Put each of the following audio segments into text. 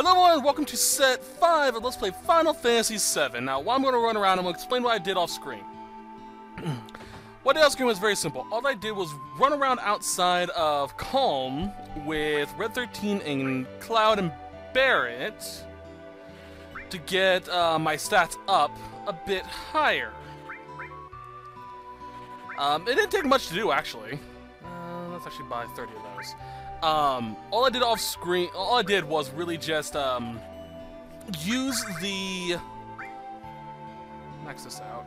Hello everyone, welcome to set 5 of Let's Play Final Fantasy VII. Now, while I'm going to run around, I'm going to explain what I did off screen. What I did off screen was very simple. All I did was run around outside of Calm with Red 13 and Cloud and Barret to get my stats up a bit higher. It didn't take much to do, actually. Let's actually buy 30 of those. All I did off screen, all I did was really just, use the... Max this out.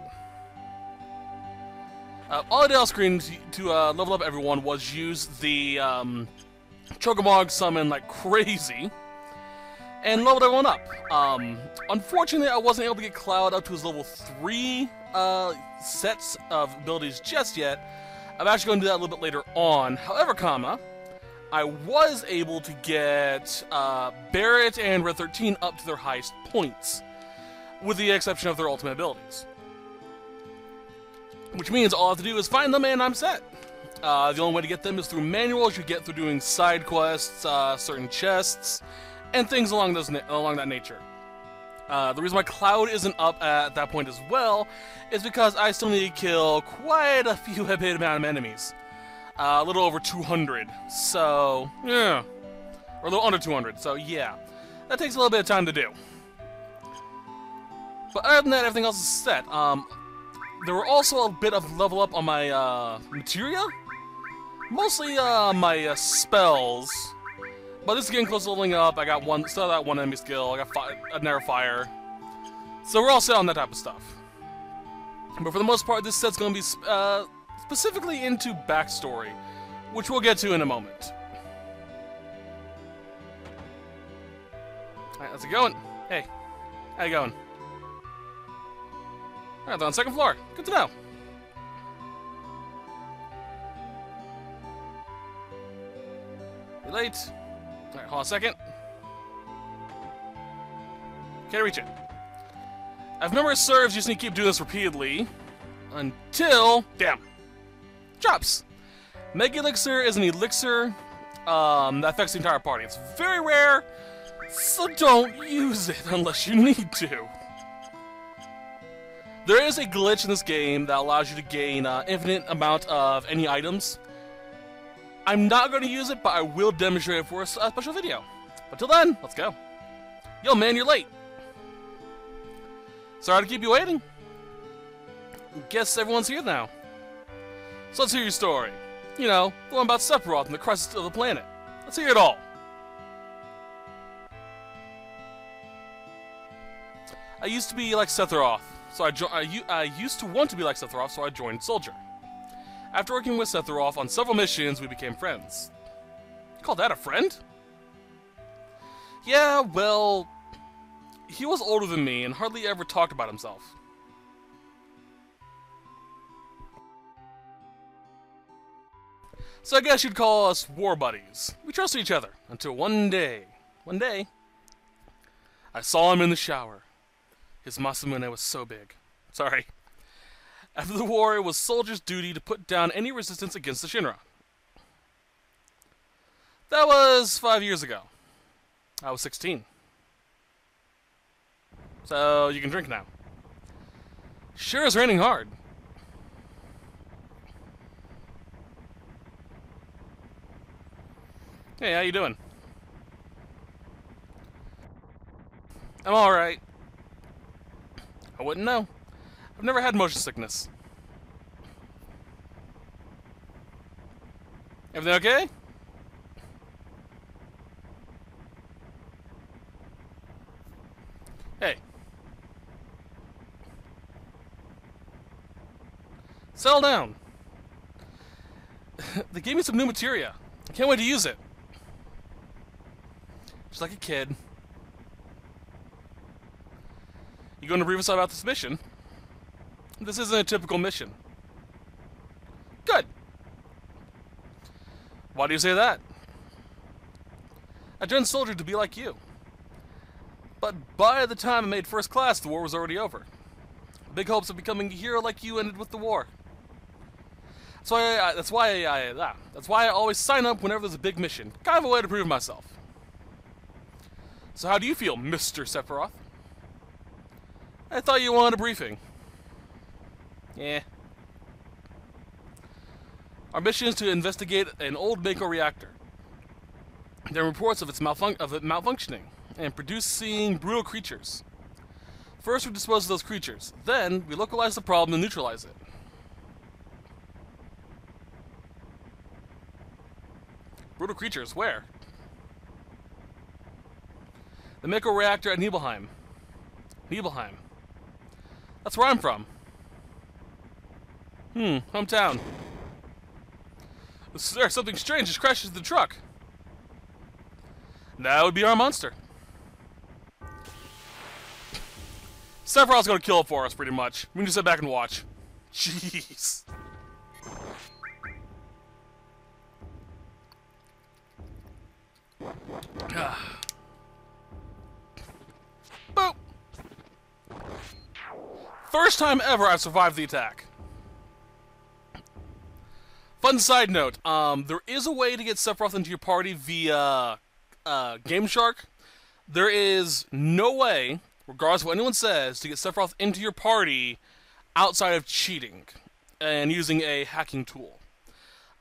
All I did off screen to level up everyone was use the, Chocobo summon like crazy, and leveled everyone up. Unfortunately, I wasn't able to get Cloud up to his level 3, sets of abilities just yet. I'm actually going to do that a little bit later on. However, I was able to get Barret and Red 13 up to their highest points, with the exception of their ultimate abilities. Which means all I have to do is find them and I'm set. The only way to get them is through manuals you get through doing side quests, certain chests, and things along that nature. The reason why Cloud isn't up at that point as well is because I still need to kill quite a few amount of enemies. A little over 200, so, yeah. Or a little under 200, so yeah. That takes a little bit of time to do. But other than that, everything else is set. There were also a bit of level up on my, materia? Mostly, my, spells. But this is getting close to leveling up. I got still that one enemy skill. I got a Never Fire. So we're all set on that type of stuff. But for the most part, this set's gonna be, specifically into backstory, which we'll get to in a moment. Alright, how's it going? Hey, how you going? Alright, they're on the second floor. Good to know. You're late. Alright, hold on a second. Can't reach it. If memory serves, you just need to keep doing this repeatedly until... Damn. Drops. Mega Elixir is an elixir that affects the entire party. It's very rare, so don't use it unless you need to. There is a glitch in this game that allows you to gain infinite amount of any items. I'm not going to use it, but I will demonstrate it for a special video. But till then, let's go. Yo, man, you're late. Sorry to keep you waiting. Guess everyone's here now. So let's hear your story. You know, the one about Sephiroth and the crisis of the planet. Let's hear it all. I used to be like Sephiroth, so I used to want to be like Sephiroth, so I joined Soldier. After working with Sephiroth on several missions, we became friends. You call that a friend? Yeah, well, he was older than me and hardly ever talked about himself. So I guess you'd call us war buddies. We trusted each other until one day, I saw him in the shower. His Masamune was so big. Sorry. After the war, it was Soldier's duty to put down any resistance against the Shinra. That was 5 years ago. I was 16. So you can drink now. Sure is raining hard. Hey, how you doing? I'm alright. I wouldn't know. I've never had motion sickness. Everything okay? Hey. Settle down. They gave me some new materia. I can't wait to use it. Just like a kid. You going to brief us about this mission? This isn't a typical mission. Good. Why do you say that? I joined Soldier to be like you. But by the time I made first class, the war was already over. Big hopes of becoming a hero like you ended with the war. That's why I always sign up whenever there's a big mission. Kind of a way to prove myself. So how do you feel, Mr. Sephiroth? I thought you wanted a briefing. Yeah. Our mission is to investigate an old Mako reactor. There are reports of it malfunctioning and producing brutal creatures. First, we dispose of those creatures. Then, we localize the problem and neutralize it. Brutal creatures? Where? The Mako reactor at Nibelheim. Nibelheim. That's where I'm from. Hometown. There's something strange just crashes the truck. That would be our monster. Sephiroth's gonna kill it for us, pretty much. We can just sit back and watch. Jeez. Boop. First time ever I've survived the attack. Fun side note, there is a way to get Sephiroth into your party via Game Shark. There is no way, regardless of what anyone says, to get Sephiroth into your party outside of cheating and using a hacking tool.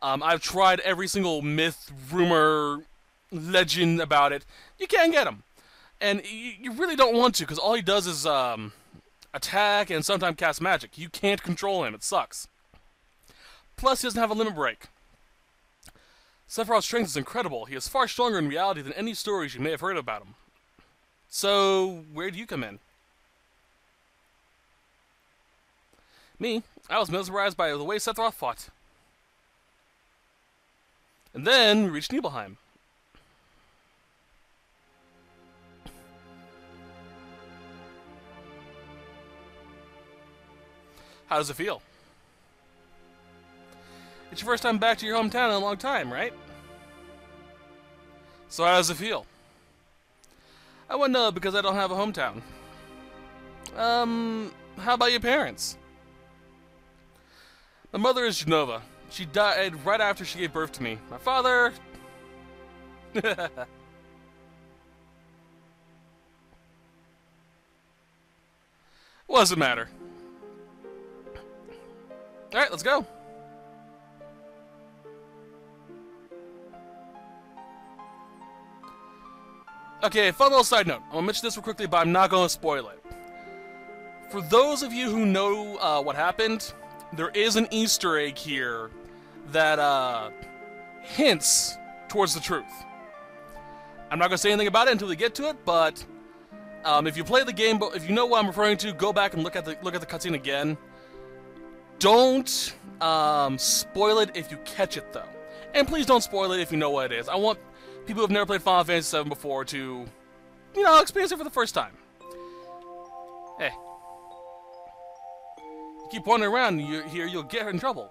I've tried every single myth, rumor, legend about it. You can't get him. And you really don't want to, because all he does is attack and sometimes cast magic. You can't control him. It sucks. Plus, he doesn't have a limit break. Sephiroth's strength is incredible. He is far stronger in reality than any stories you may have heard about him. So, where do you come in? Me? I was mesmerized by the way Sephiroth fought. And then, we reached Nibelheim. How does it feel? It's your first time back to your hometown in a long time, right? So how does it feel? I wouldn't know because I don't have a hometown. How about your parents? My mother is Genova. She died right after she gave birth to me. My father... What does it matter? Alright, let's go. Okay, fun little side note. I'm going to mention this real quickly, but I'm not going to spoil it. For those of you who know what happened, there is an Easter egg here that hints towards the truth. I'm not going to say anything about it until we get to it, but if you play the game, if you know what I'm referring to, go back and look at the cutscene again. Don't spoil it if you catch it, though. And please don't spoil it if you know what it is. I want people who have never played Final Fantasy VII before to, you know, experience it for the first time. Hey. You keep wandering around here, you'll get in trouble.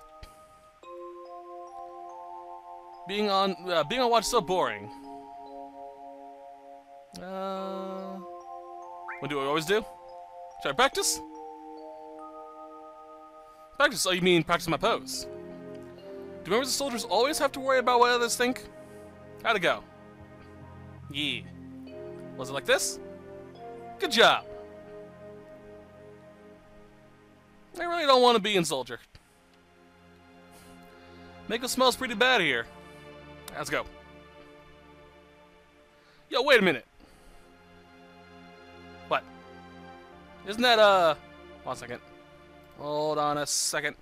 Being on watch is so boring. What do I always do? Should I practice? Practice? Oh, you mean practice my pose? Do members of soldiers always have to worry about what others think? How'd it go? Yeah. Was it like this? Good job. I really don't want to be in soldier. Mako smells pretty bad here. Let's go. Yo, wait a minute. What? Isn't that, 1 second. Hold on a second.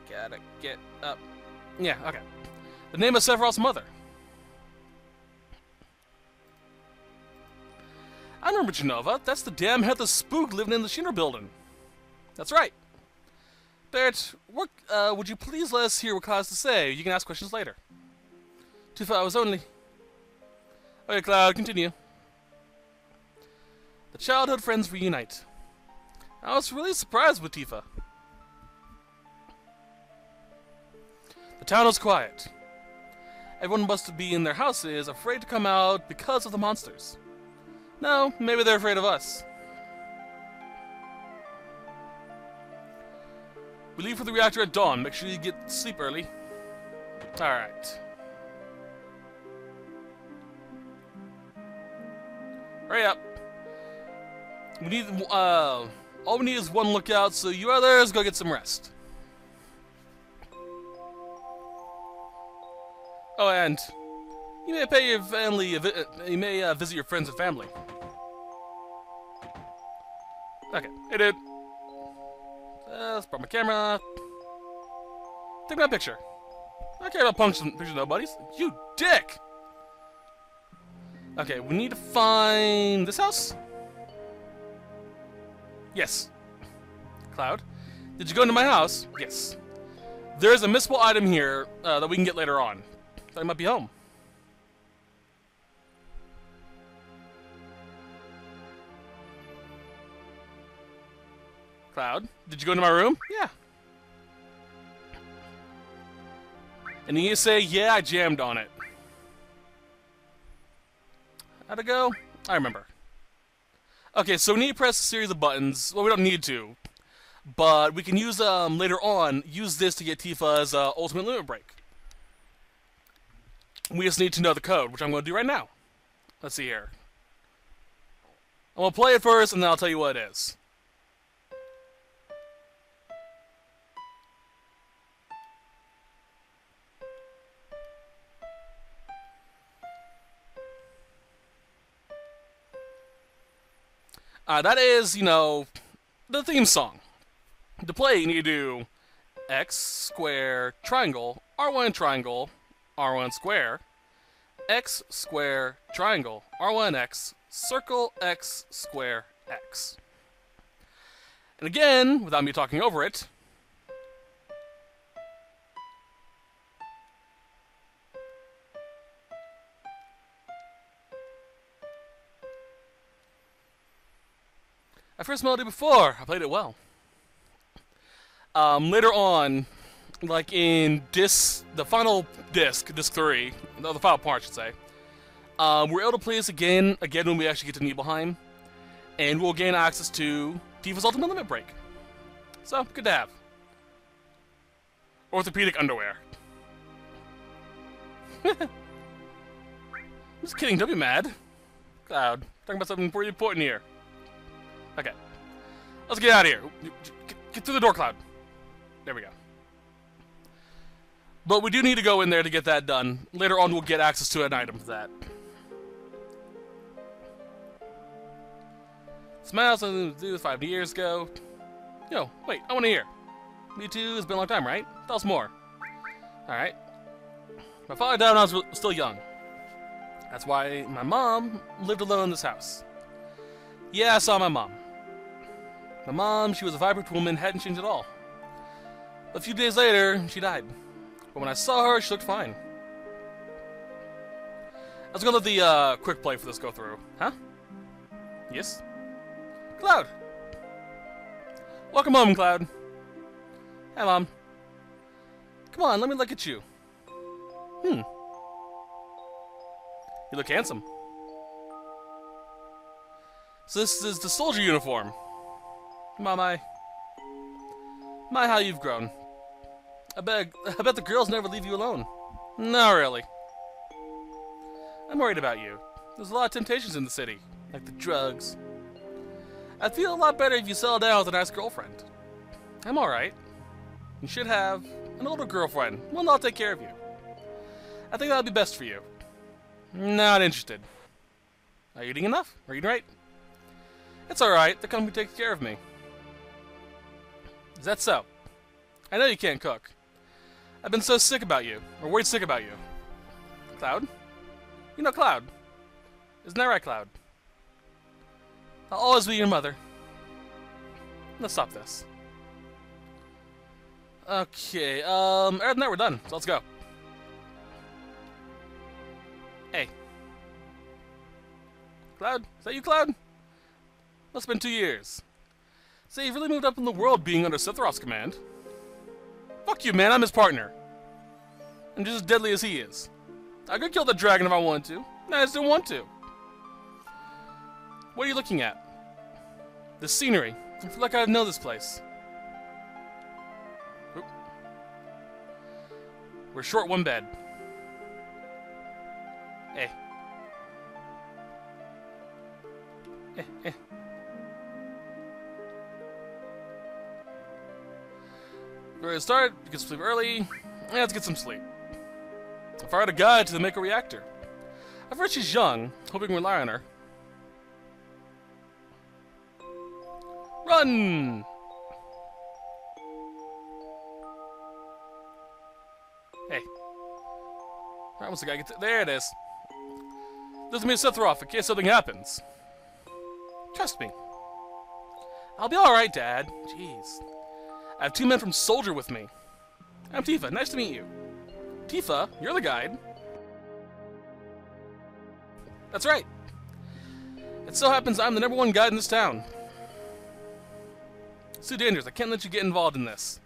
Gotta get up. Yeah, okay. The name of Sephiroth's mother. I remember Genova. That's the damn head of spook living in the Shinra building. That's right. Barrett, what, would you please let us hear what Cloud has to say? You can ask questions later. 2 hours only. Okay, Cloud, continue. The childhood friends reunite. I was really surprised with Tifa. The town was quiet. Everyone must be in their houses, afraid to come out because of the monsters. No, maybe they're afraid of us. We leave for the reactor at dawn. Make sure you get sleep early. Alright. Hurry up. We need, all we need is one lookout, so you others go get some rest. Oh, and you may pay your family, you may visit your friends and family. Okay, hey dude. Let's put my camera. Take my picture. I don't care about punching pictures of nobodies. You dick! Okay, we need to find this house? Yes. Cloud, did you go into my house? Yes. There's a missable item here that we can get later on. Thought I might be home. Cloud, did you go into my room? Yeah. And you say, yeah, I jammed on it. How'd it go? I remember. Okay, so we need to press a series of buttons. Well, we don't need to. But we can use, later on, use this to get Tifa's ultimate limit break. We just need to know the code, which I'm going to do right now. Let's see here. I'm going to play it first, and then I'll tell you what it is. That is, you know, the theme song. To play, you need to do x square triangle, R1 triangle, R1 square, x square triangle, R1x, circle x square x. And again, without me talking over it, I first melody before. I played it well. Later on, like in the final disc 3, no, the final part, I should say, we're able to play this again when we actually get to Nibelheim, and we'll gain access to Tifa's ultimate limit break. So, good to have. Orthopedic underwear. I'm just kidding, don't be mad. Cloud, talking about something pretty important here. Okay. Let's get out of here. Get through the door, Cloud. There we go. But we do need to go in there to get that done. Later on, we'll get access to an item for that. Smile, something to do 5 years ago. Yo, wait, I want to hear. Me too, it's been a long time, right? Tell us more. Alright. My father died when I was still young. That's why my mom lived alone in this house. Yeah, I saw my mom. My mom, she was a vibrant woman, hadn't changed at all. A few days later, she died. But when I saw her, she looked fine. I was gonna let the quick play for this go through. Huh? Yes? Cloud! Welcome home, Cloud. Hi, Mom. Come on, let me look at you. You look handsome. So this is the soldier uniform. My, how you've grown. I bet the girls never leave you alone. No, really. I'm worried about you. There's a lot of temptations in the city, like the drugs. I'd feel a lot better if you settled down with a nice girlfriend. I'm alright. You should have an older girlfriend, one that'll take care of you. I think that'll be best for you. Not interested. Are you eating enough? Are you eating right? It's alright, the company takes care of me. Is that so? I know you can't cook. I've been so sick about you, or worried sick about you. Cloud? You know Cloud. Isn't that right, Cloud? I'll always be your mother. Let's stop this. Okay, other than that, we're done, so let's go. Hey. Cloud? Is that you, Cloud? Must have been 2 years. Say, you've really moved up in the world being under Sephiroth's command. Fuck you, man, I'm his partner. I'm just as deadly as he is. I could kill the dragon if I wanted to. I just didn't want to. What are you looking at? The scenery. I feel like I know this place. Oop. We're short one bed. We're gonna start, get some sleep early. Yeah, let's get some sleep. I fired a guide to the Mako reactor. I've heard she's young, hoping we can rely on her. Run! Hey. Alright, once I gotta get there it is. This is me, Sephiroth, in case something happens. Trust me. I'll be alright, Dad. Jeez. I have 2 men from Soldier with me. I'm Tifa. Nice to meet you. Tifa, you're the guide. That's right. It so happens I'm the #1 guide in this town. It's too dangerous. I can't let you get involved in this.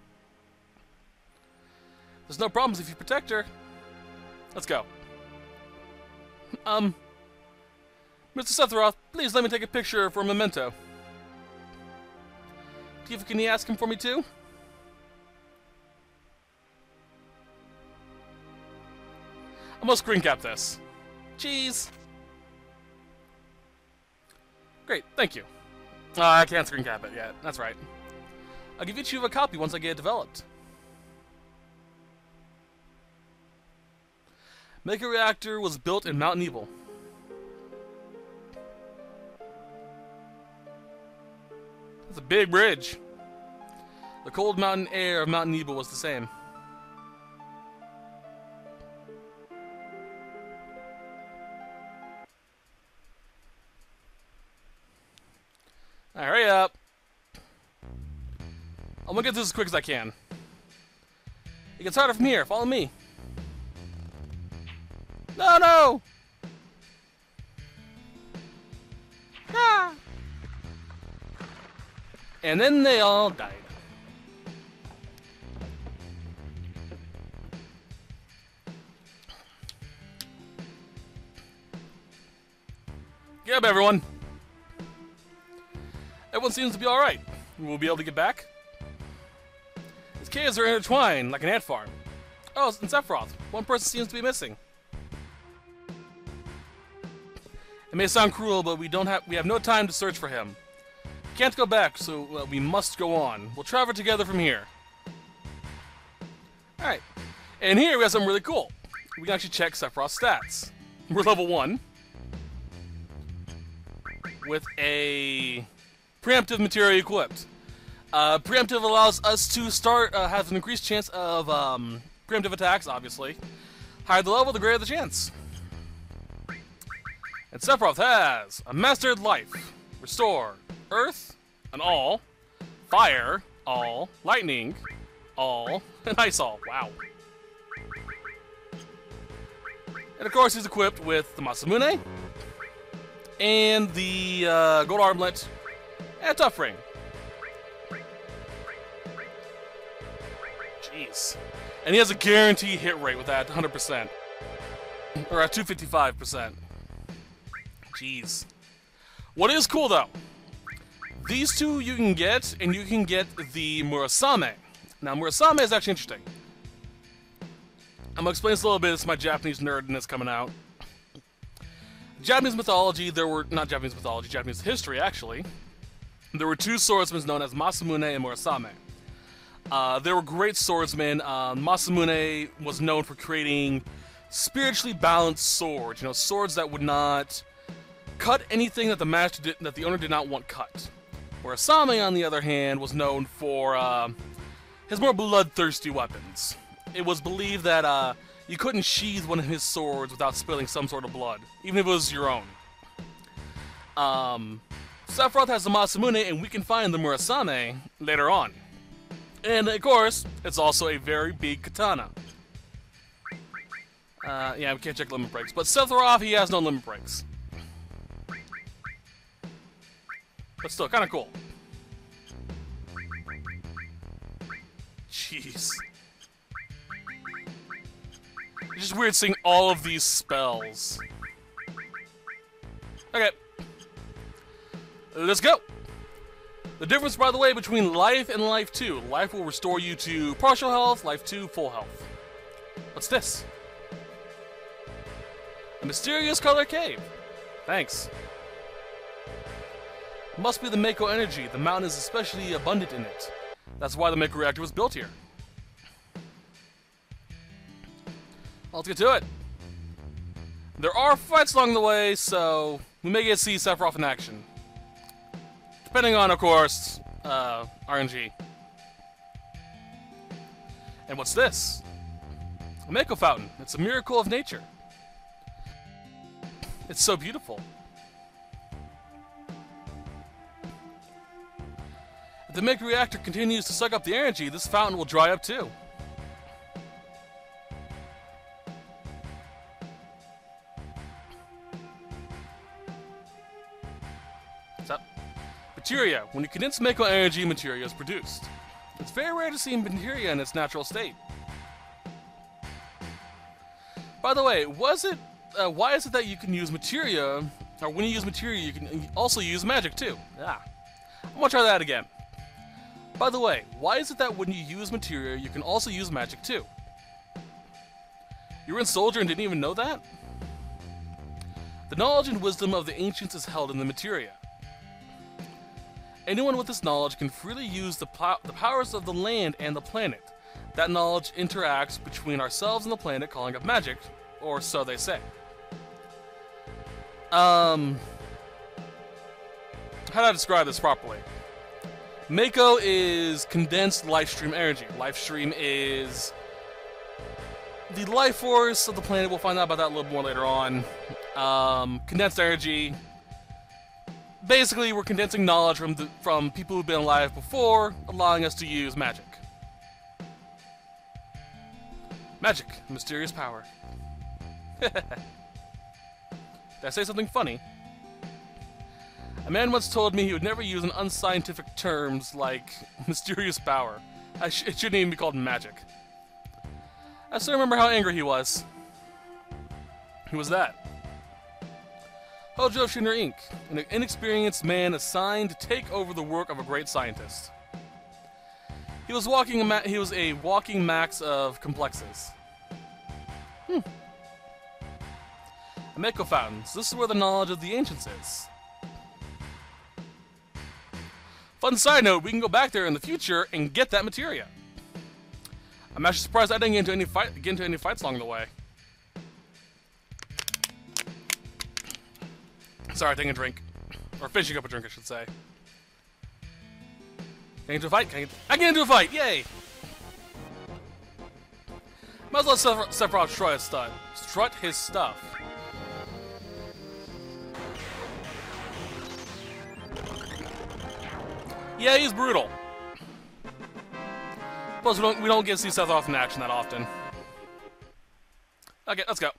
There's no problems if you protect her. Let's go. Mr. Sephiroth, please let me take a picture for a memento. Tifa, can you ask him for me too? I'm gonna screen cap this. Jeez. Great, thank you. I can't screen cap it yet. That's right. I'll give each of you a copy once I get it developed. Mako Reactor was built in Mount Nibel. That's a big bridge. The cold mountain air of Mount Nibel was the same. Alright, hurry up. I'm gonna get this as quick as I can. It gets harder from here. Follow me. No, no! Ah! And then they all died. Get up, everyone. Everyone seems to be alright. We'll be able to get back. These caves are intertwined like an ant farm. Oh, and Sephiroth. One person seems to be missing. It may sound cruel, but we have no time to search for him. We can't go back, so we must go on. We'll travel together from here. Alright. And here we have something really cool. We can actually check Sephiroth's stats. We're level 1. With a preemptive material equipped. Preemptive allows us to have an increased chance of preemptive attacks, obviously. Higher the level, the greater the chance. And Sephiroth has a Mastered Life, Restore, Earth, and All, Fire, All, Lightning, All, and Ice All. Wow. And of course he's equipped with the Masamune, and the Gold Armlet, and a Tough Ring. Jeez. And he has a guaranteed hit rate with that 100%. Or at 255%. Jeez. What is cool though, these two you can get, and you can get the Murasame. Now Murasame is actually interesting. I'm gonna explain this a little bit. It's my Japanese nerdness coming out. Japanese mythology, Japanese history actually. There were 2 swordsmen known as Masamune and Murasame. They were great swordsmen. Masamune was known for creating spiritually balanced swords. You know, swords that would not cut anything that the owner did not want cut. Murasame, on the other hand, was known for his more bloodthirsty weapons. It was believed that you couldn't sheathe one of his swords without spilling some sort of blood, even if it was your own. Sephiroth has the Masamune, and we can find the Murasame later on. And of course, it's also a very big katana. Yeah, we can't check limit breaks, but Sephiroth, he has no limit breaks. But still, kind of cool. Jeez. It's just weird seeing all of these spells. Okay. Let's go! The difference, by the way, between Life and Life 2. Life will restore you to partial health, Life 2, full health. What's this? A mysterious color cave. Thanks. Must be the Mako energy. The mountain is especially abundant in it. That's why the Mako reactor was built here. Let's get to it. There are fights along the way, so we may get to see Sephiroth in action. Depending on, of course, RNG. And what's this? A Mako fountain. It's a miracle of nature. It's so beautiful. If the Mako reactor continues to suck up the energy, this fountain will dry up too. What's up? Materia. When you condense Mako energy, materia is produced. It's very rare to see materia in its natural state. By the way, why is it that you can use materia, or when you use materia, you can also use magic too? I'm gonna try that again. By the way, why is it that when you use materia, you can also use magic too? You were in Soldier and didn't even know that? The knowledge and wisdom of the ancients is held in the materia. Anyone with this knowledge can freely use the powers of the land and the planet. That knowledge interacts between ourselves and the planet, calling up magic, or so they say. How do I describe this properly? Mako is condensed life stream energy. Life stream is the life force of the planet. We'll find out about that a little more later on. Condensed energy. Basically, we're condensing knowledge from people who've been alive before, allowing us to use magic. Magic, mysterious power. Did I say something funny? A man once told me he would never use an unscientific terms like mysterious power. It shouldn't even be called magic. I still remember how angry he was. Who was that? Hojo Shinra Inc., an inexperienced man assigned to take over the work of a great scientist. He was a walking max of complexes. Mako fountains. This is where the knowledge of the ancients is. Fun side note, we can go back there in the future and get that materia. I'm actually surprised I didn't get into any fights along the way. Sorry, taking a drink. Or finishing up a drink, I should say. Get into a fight? I get into a fight! Yay! Might as well let Sephiroth strut his stuff. Yeah, he's brutal. Plus, we don't get to see Sephiroth in action that often. Okay, let's go.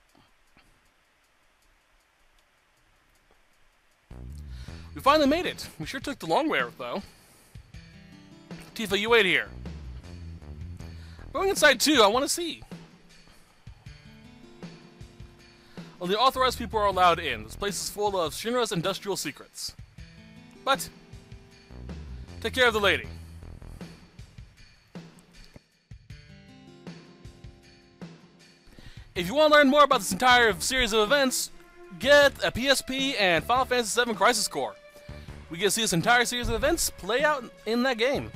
We finally made it. We sure took the long way, though. Tifa, you wait here. Going inside too, I want to see. Only authorized people are allowed in. This place is full of Shinra's industrial secrets. But take care of the lady. If you want to learn more about this entire series of events, get a PSP and Final Fantasy VII Crisis Core. We get to see this entire series of events play out in that game.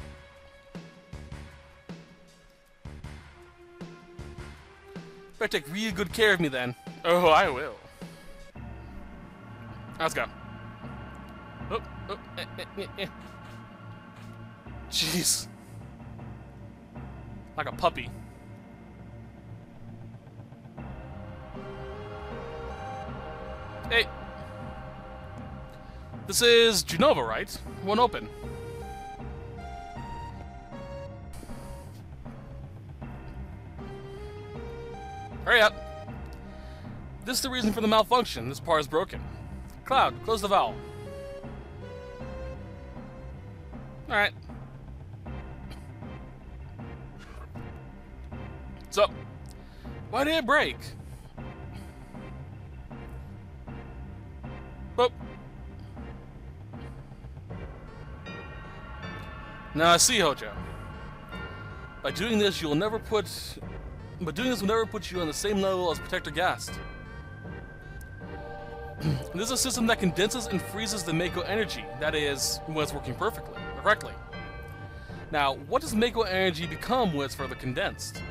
Better take real good care of me then. Oh, I will. Let's go. Jeez. Like a puppy. Hey. This is Genova, right? Won't open. Hurry up. This is the reason for the malfunction. This part is broken. Cloud, close the valve. Alright. So, why did it break? Boop. Now I see, Hojo. By doing this, you'll never put... But doing this will never put you on the same level as Protector Gast. This is a system that condenses and freezes the Mako energy, that is, when it's working correctly. Now, what does Mako energy become when it's further condensed?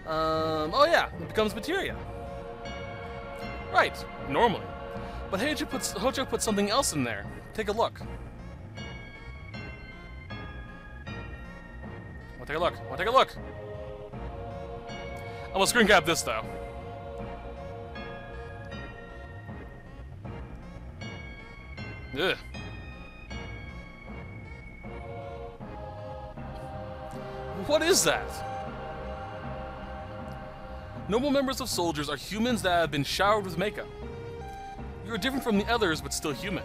Oh yeah, it becomes materia. Right, normally. But Hojo put something else in there. Take a look. I'll take a look. I'll take a look. I'm gonna screen cap this though. Ugh. What is that? Normal members of soldiers are humans that have been showered with Mako. You are different from the others, but still human.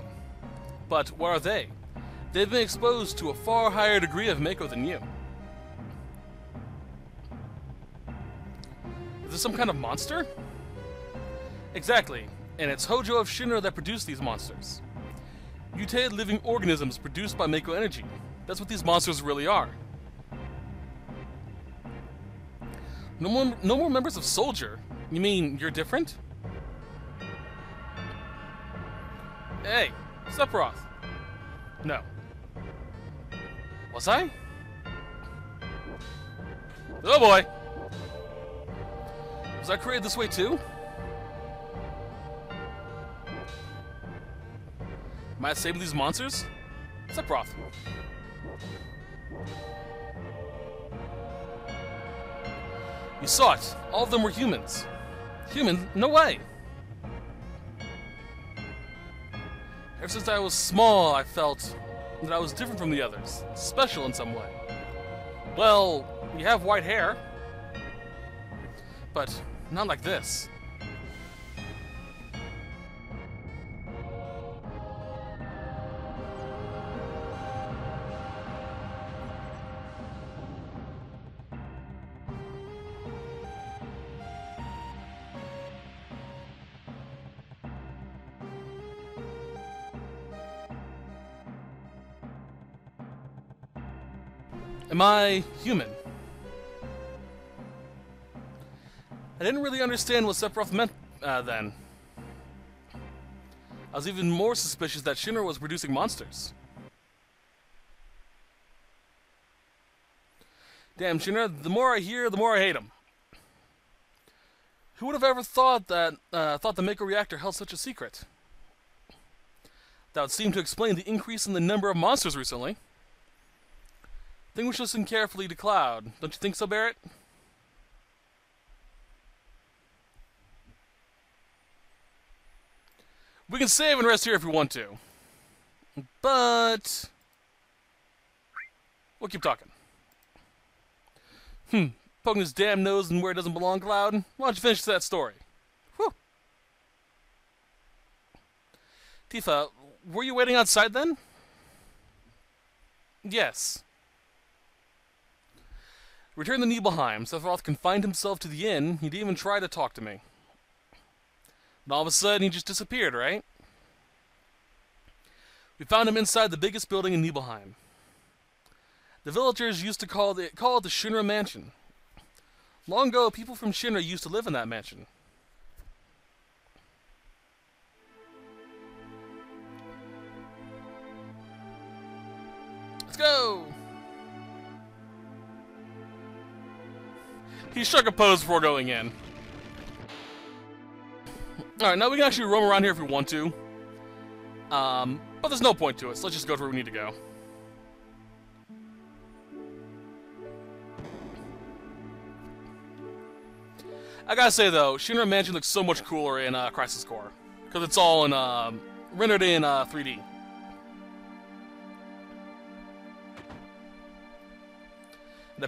But what are they? They've been exposed to a far higher degree of Mako than you. Is this some kind of monster? Exactly, and it's Hojo of Shinra that produced these monsters. Mutated living organisms produced by Mako energy. That's what these monsters really are. No more members of Soldier? You mean you're different? Hey, Sephiroth. No. Was I? Oh boy! Was I created this way too? Am I saving these monsters? Sephiroth. You saw it. All of them were humans. Humans? No way! Ever since I was small, I felt that I was different from the others. Special in some way. Well, you have white hair. But not like this. Am I human? I didn't really understand what Sephiroth meant then. I was even more suspicious that Shinra was producing monsters. Damn, Shinra, the more I hear, the more I hate him. Who would have ever thought that the Mako reactor held such a secret? That would seem to explain the increase in the number of monsters recently. I think we should listen carefully to Cloud. Don't you think so, Barrett? We can save and rest here if we want to. But we'll keep talking. Poking his damn nose in where it doesn't belong, Cloud. Why don't you finish that story? Whew. Tifa, were you waiting outside then? Yes. Returned to Nibelheim, Sephiroth confined himself to the inn. He didn't even try to talk to me. And all of a sudden, he just disappeared, right? We found him inside the biggest building in Nibelheim. The villagers used to call it the Shinra Mansion. Long ago, people from Shinra used to live in that mansion. Let's go! He struck a pose before going in. Alright, now we can actually roam around here if we want to. But there's no point to it, so let's just go to where we need to go. I gotta say though, Shinra Mansion looks so much cooler in Crisis Core. Because it's all in, rendered in 3D. An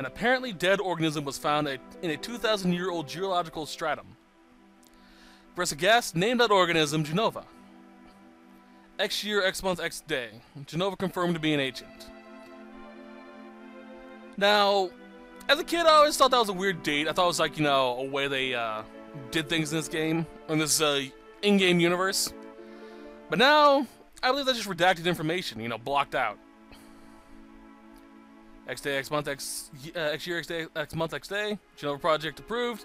apparently dead organism was found in a 2,000-year-old geological stratum. Press a guess, name that organism Genova. X year, X month, X day. Genova confirmed to be an ancient. Now, as a kid, I always thought that was a weird date. I thought it was like, you know, a way they did things in this game, in this in-game universe. But now, I believe that's just redacted information, you know, blocked out. X day, X month, X year, X day, X month, X day. Genova project approved.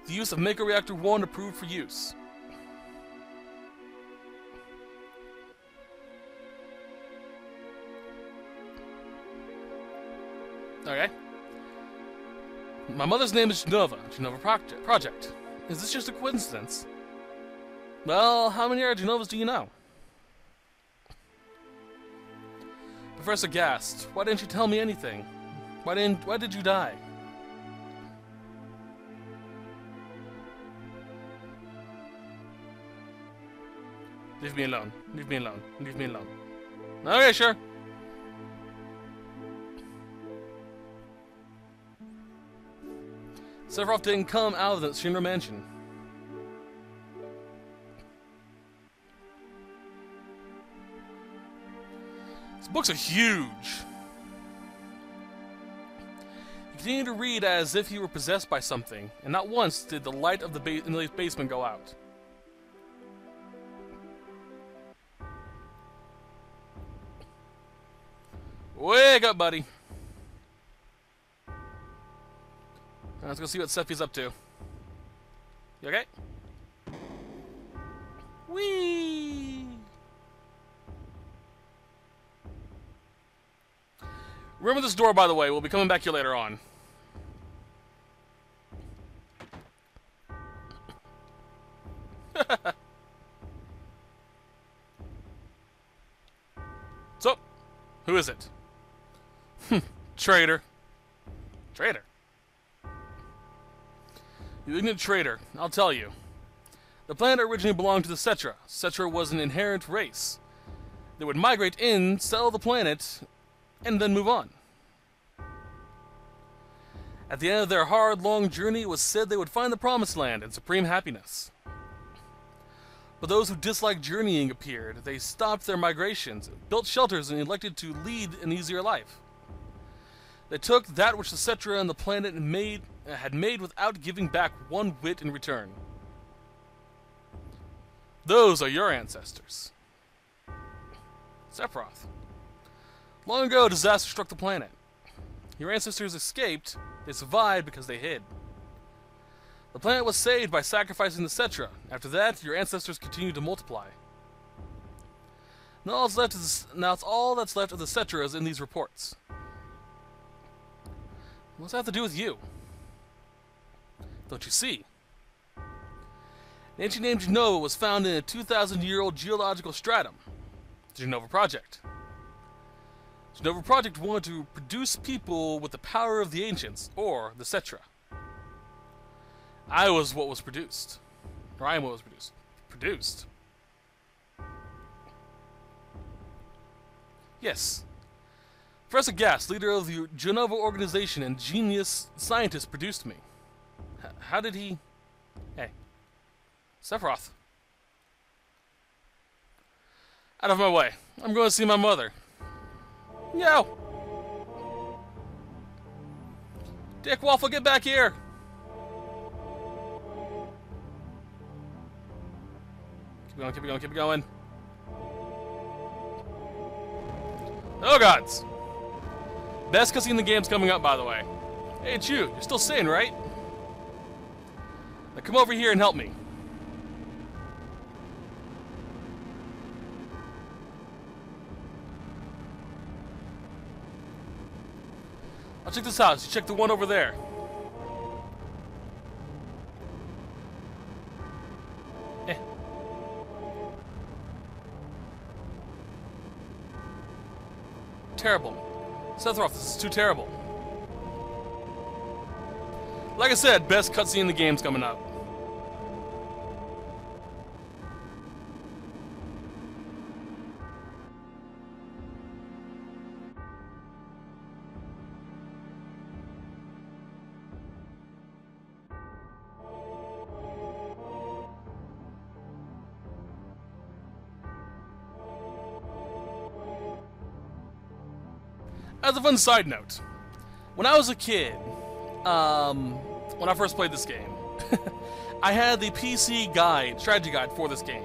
The use of Mako Reactor 1 approved for use. Okay. My mother's name is Genova. Genova Project. Is this just a coincidence? Well, how many Genovas do you know? Professor Gast, why didn't you tell me anything? Why did you die? Leave me alone. Leave me alone. Leave me alone. Okay, sure. Sephiroth didn't come out of the Shinra mansion. These books are huge. He continued to read as if he were possessed by something, and not once did the light of the in the basement go out. Wake up, buddy. Let's go see what Sephi's up to. You okay? Whee! Remember this door, by the way. We'll be coming back here later on. So, who is it? Traitor. Traitor. You ignorant traitor, I'll tell you. The planet originally belonged to the Cetra. Cetra was an inherent race. They would migrate in, settle the planet, and then move on. At the end of their hard, long journey, it was said they would find the Promised Land and supreme happiness. But those who disliked journeying appeared. They stopped their migrations, built shelters, and elected to lead an easier life. They took that which the Cetra and the planet had made without giving back one whit in return. Those are your ancestors. Sephiroth. Long ago, disaster struck the planet. Your ancestors escaped. They survived because they hid. The planet was saved by sacrificing the Cetra. After that, your ancestors continued to multiply. Now all that's left of the Cetra is in these reports. What's that have to do with you? Don't you see? An ancient named Genova was found in a 2,000-year-old geological stratum. The Genova Project. The Genova Project wanted to produce people with the power of the ancients, or the Cetra. I was what was produced. Or I am what was produced. Produced? Yes. Professor Gast, leader of the Genova organization and genius scientist, produced me. How did he... Hey. Sephiroth. Out of my way. I'm going to see my mother. Yo! Dick Waffle, get back here! Keep going, keep going, keep going. Oh gods! Best cutscene in the game's coming up, by the way. Hey, it's you. You're still sane, right? Now come over here and help me. I'll check this house. You check the one over there. Eh. Terrible. Sephiroth, this is too terrible. Like I said, best cutscene in the game's coming up. As a fun side note, when I was a kid, when I first played this game, I had the PC guide, strategy guide for this game.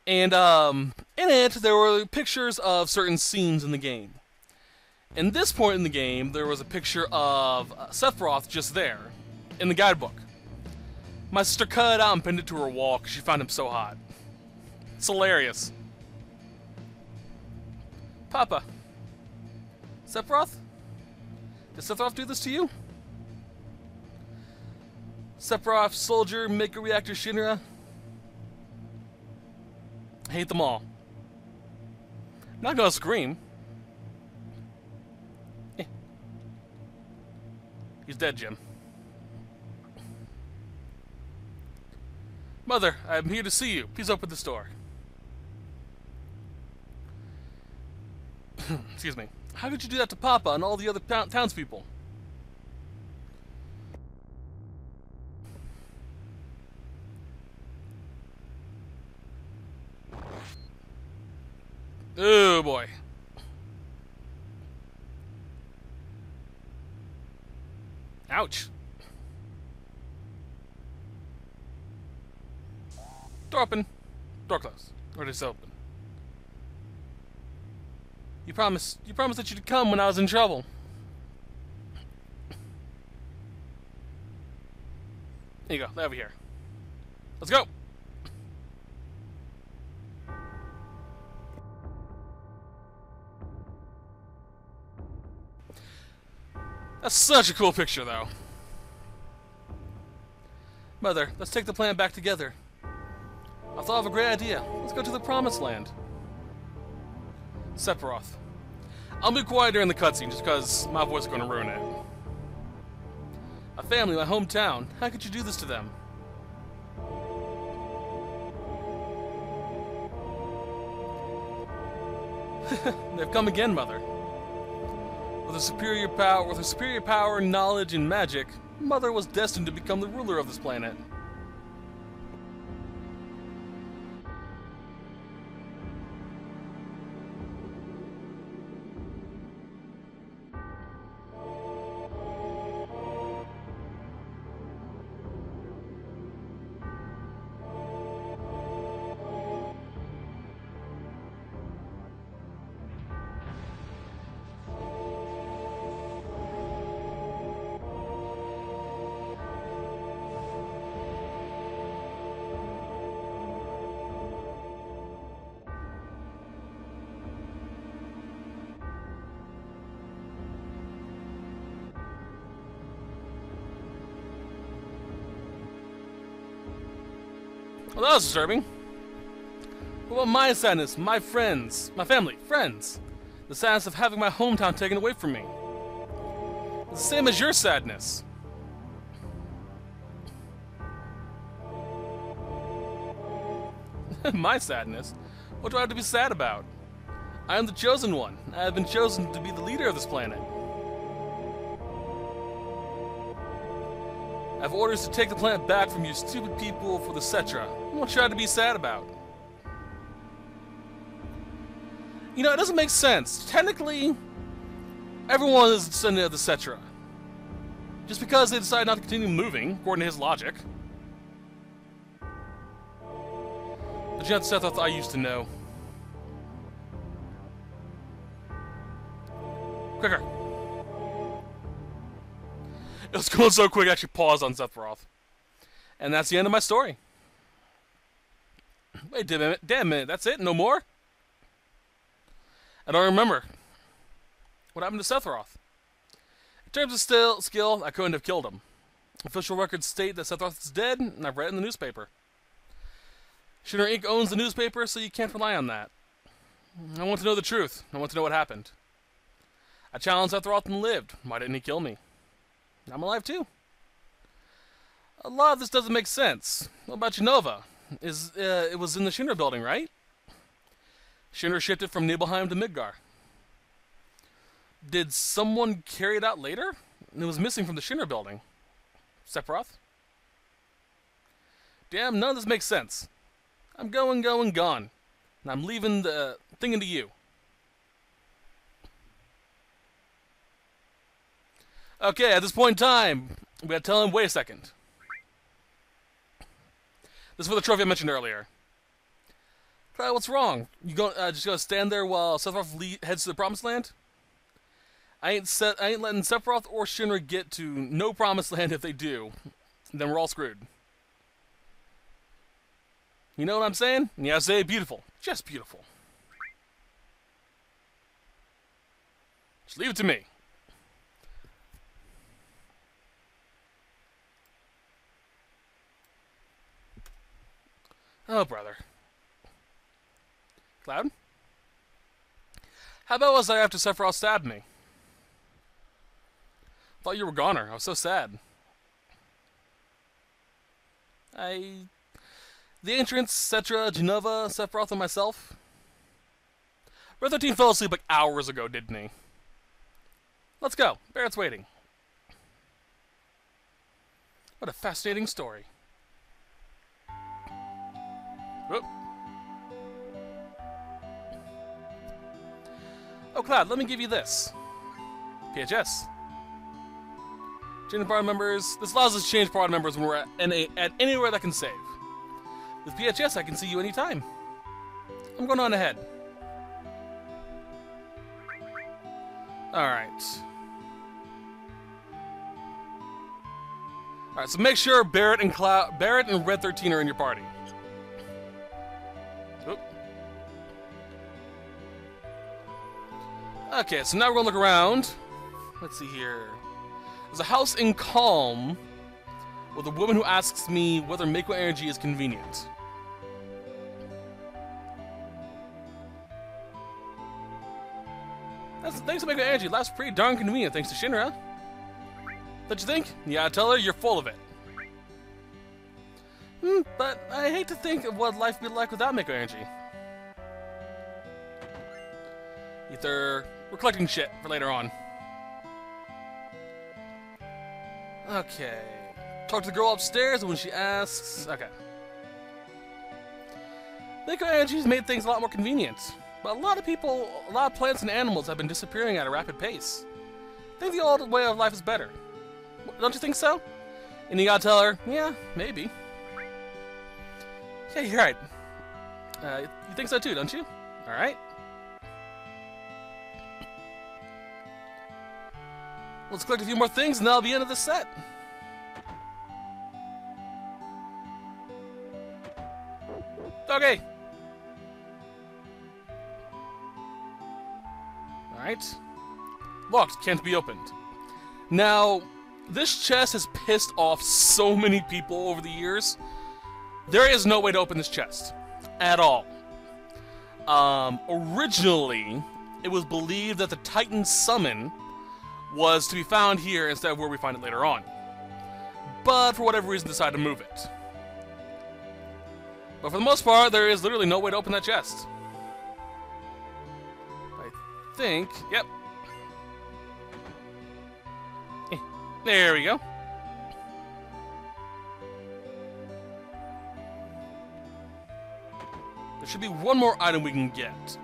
And in it, there were pictures of certain scenes in the game. In this point in the game, there was a picture of Sephiroth just there, in the guidebook. My sister cut it out and pinned it to her wall because she found him so hot. It's hilarious. Papa. Sephiroth? Did Sephiroth do this to you? Sephiroth, Soldier, Mega Reactor, Shinra. I hate them all. I'm not gonna scream. He's dead, Jim. Mother, I'm here to see you. Please open this door. Excuse me. How could you do that to Papa and all the other townspeople? Oh boy. Ouch. Door open. Door closed. Or just open. You promised that you'd come when I was in trouble. There you go. They're over here. Let's go. That's such a cool picture, though. Mother, let's take the plan back together. I thought of a great idea. Let's go to the Promised Land. Sephiroth. I'll be quiet during the cutscene just because my voice is going to ruin it. My family, my hometown. How could you do this to them? They've come again, Mother. With her superior power, knowledge, and magic, Mother was destined to become the ruler of this planet. Well, that was disturbing. What about my sadness, my friends, my family, friends? The sadness of having my hometown taken away from me. It's the same as your sadness. My sadness? What do I have to be sad about? I am the chosen one. I have been chosen to be the leader of this planet. I have orders to take the planet back from you stupid people for the Cetra. What should I to be sad about? You know, it doesn't make sense. Technically, everyone is a descendant of the Cetra. Just because they decide not to continue moving, according to his logic. The Gent Sephiroth I used to know. Quicker. It was going so quick I actually paused on Sephiroth. And that's the end of my story. Wait a minute, that's it? No more? I don't remember. What happened to Sephiroth? In terms of skill, I couldn't have killed him. Official records state that Sephiroth is dead, and I've read it in the newspaper. Shinra Inc. owns the newspaper, so you can't rely on that. I want to know the truth. I want to know what happened. I challenged Sephiroth and lived. Why didn't he kill me? I'm alive too. A lot of this doesn't make sense. What about Unova? It was in the Shinra building, right? Shinra shifted from Nibelheim to Midgar. Did someone carry it out later? It was missing from the Shinra building. Sephiroth? Damn, none of this makes sense. I'm gone. And I'm leaving the thing into you. Okay, at this point in time, we gotta tell him, wait a second. This is for the trophy I mentioned earlier. Cloud, what's wrong? You just gonna stand there while Sephiroth heads to the Promised Land? I ain't letting Sephiroth or Shinra get to no Promised Land if they do. Then we're all screwed. You know what I'm saying? And yeah, I say beautiful. Just beautiful. Just leave it to me. Oh, brother. Cloud? How about was I after Sephiroth stabbed me? Thought you were goner. I was so sad. The Ancients, Cetra, Genova, Sephiroth, and myself. Red 13 fell asleep like hours ago, didn't he? Let's go. Barrett's waiting. What a fascinating story. Whoop. Oh, Cloud, let me give you this. PHS. Change party members. This allows us to change party members when we're at anywhere that can save. With PHS, I can see you anytime. I'm going on ahead. Alright. Alright, so make sure Barrett and Red 13 are in your party. Oop. Okay, so now we're gonna look around. Let's see here. There's a house in Calm with a woman who asks me whether Mako energy is convenient. Thanks to Mako energy, life's pretty darn convenient thanks to Shinra. Don't you think? Yeah, I tell her you're full of it. But I hate to think of what life would be like without Mako energy. Ether, we're collecting shit for later on. Okay. Talk to the girl upstairs, and when she asks... Okay. Mako energy's made things a lot more convenient. But a lot of plants and animals have been disappearing at a rapid pace. I think the old way of life is better. Don't you think so? And you gotta tell her, yeah, maybe. Yeah, you're right. You think so too, don't you? Alright. Let's collect a few more things and that'll be the end of the set. Okay. Alright. Locked, can't be opened. Now, this chest has pissed off so many people over the years. There is no way to open this chest. At all. Originally, it was believed that the Titan Summon was to be found here instead of where we find it later on. But for whatever reason, decided to move it. But for the most part, there is literally no way to open that chest. I think... Yep. There we go. There should be one more item we can get.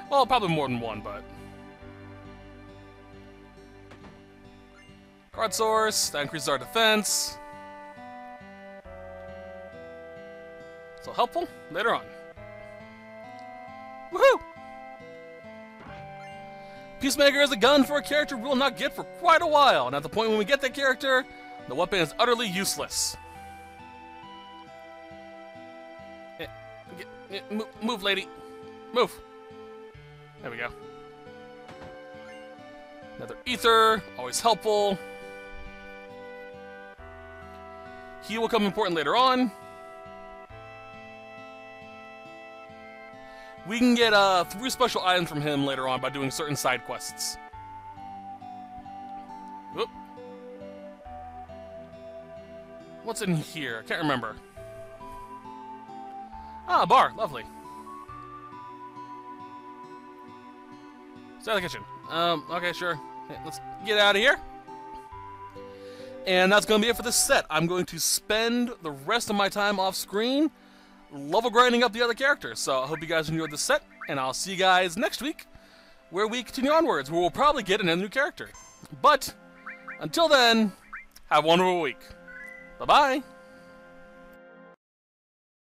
Well, probably more than one, but... Card source, that increases our defense. So helpful later on. Woohoo! Peacemaker is a gun for a character we will not get for quite a while, and at the point when we get that character, the weapon is utterly useless. Move, lady. Move. There we go. Another ether, always helpful. He will come important later on. We can get 3 special items from him later on by doing certain side quests. Whoop. What's in here? I can't remember. Ah, a bar. Lovely. Stay in the kitchen. Okay, sure. Let's get out of here. And that's going to be it for this set. I'm going to spend the rest of my time off screen level grinding up the other characters. So I hope you guys enjoyed this set, and I'll see you guys next week, where we continue onwards, where we'll probably get another new character. But until then, have a wonderful week. Bye-bye.